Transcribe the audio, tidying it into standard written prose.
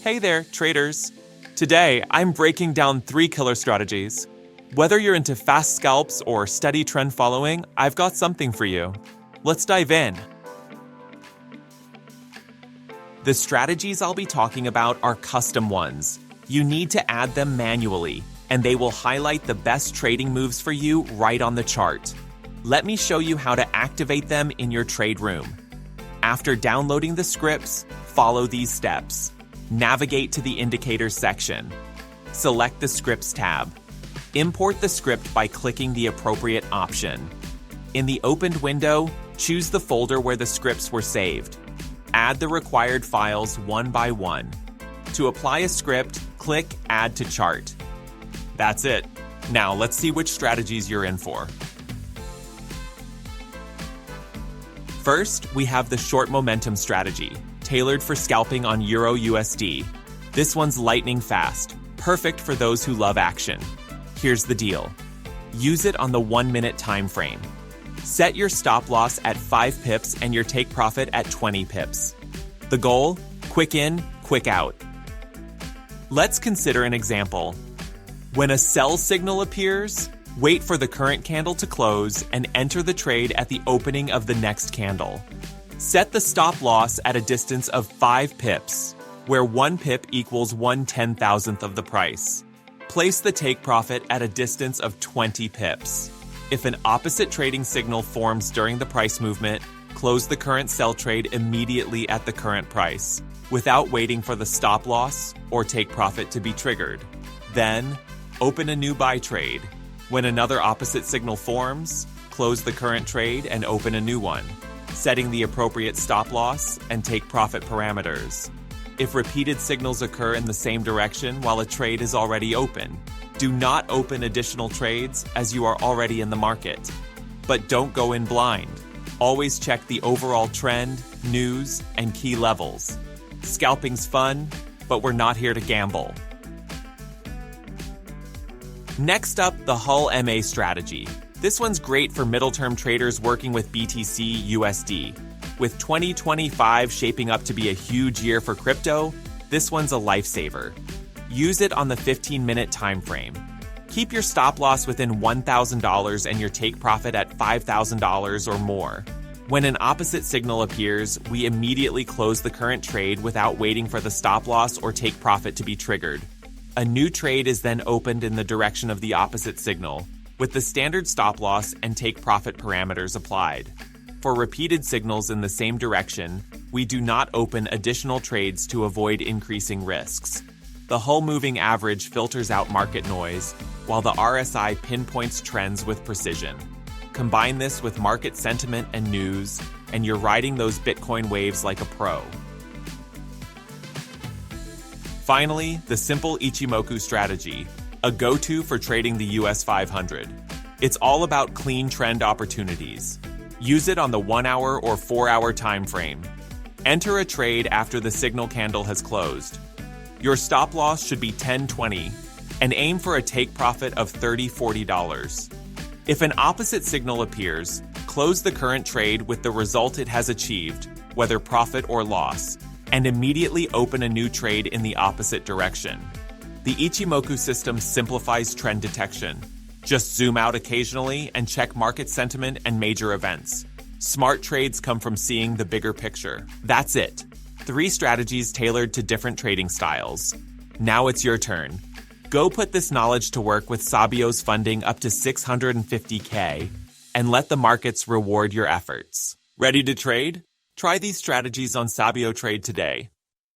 Hey there, traders. Today, I'm breaking down 3 killer strategies. Whether you're into fast scalps or steady trend following, I've got something for you. Let's dive in. The strategies I'll be talking about are custom ones. You need to add them manually, and they will highlight the best trading moves for you right on the chart. Let me show you how to activate them in your trade room. After downloading the scripts, follow these steps. Navigate to the Indicators section. Select the Scripts tab. Import the script by clicking the appropriate option. In the opened window, choose the folder where the scripts were saved. Add the required files one by one. To apply a script, click Add to Chart. That's it. Now let's see which strategies you're in for. First, we have the short momentum strategy, tailored for scalping on Euro USD. This one's lightning fast, perfect for those who love action. Here's the deal. Use it on the 1-minute time frame. Set your stop loss at 5 pips and your take profit at 20 pips. The goal? Quick in, quick out. Let's consider an example. When a sell signal appears, wait for the current candle to close and enter the trade at the opening of the next candle. Set the stop loss at a distance of 5 pips, where 1 pip equals 1/10,000th of the price. Place the take profit at a distance of 20 pips. If an opposite trading signal forms during the price movement, close the current sell trade immediately at the current price, without waiting for the stop loss or take profit to be triggered. Then, open a new buy trade. When another opposite signal forms, close the current trade and open a new one, setting the appropriate stop loss and take profit parameters. If repeated signals occur in the same direction while a trade is already open, do not open additional trades as you are already in the market. But don't go in blind. Always check the overall trend, news, and key levels. Scalping's fun, but we're not here to gamble. Next up, the Hull MA strategy. This one's great for middle-term traders working with BTC USD. With 2025 shaping up to be a huge year for crypto, this one's a lifesaver. Use it on the 15-minute time frame. Keep your stop loss within $1,000 and your take profit at $5,000 or more. When an opposite signal appears, we immediately close the current trade without waiting for the stop loss or take profit to be triggered. A new trade is then opened in the direction of the opposite signal, with the standard stop loss and take profit parameters applied. For repeated signals in the same direction, we do not open additional trades to avoid increasing risks. The Hull moving average filters out market noise, while the RSI pinpoints trends with precision. Combine this with market sentiment and news, and you're riding those Bitcoin waves like a pro. Finally, the simple Ichimoku strategy, a go-to for trading the US 500. It's all about clean trend opportunities. Use it on the 1-hour or 4-hour time frame. Enter a trade after the signal candle has closed. Your stop loss should be $10-20, and aim for a take profit of $30-40. If an opposite signal appears, close the current trade with the result it has achieved, whether profit or loss, and immediately open a new trade in the opposite direction. The Ichimoku system simplifies trend detection. Just zoom out occasionally and check market sentiment and major events. Smart trades come from seeing the bigger picture. That's it. 3 strategies tailored to different trading styles. Now it's your turn. Go put this knowledge to work with Sabio's funding up to $650K and let the markets reward your efforts. Ready to trade? Try these strategies on Sabio Trade today.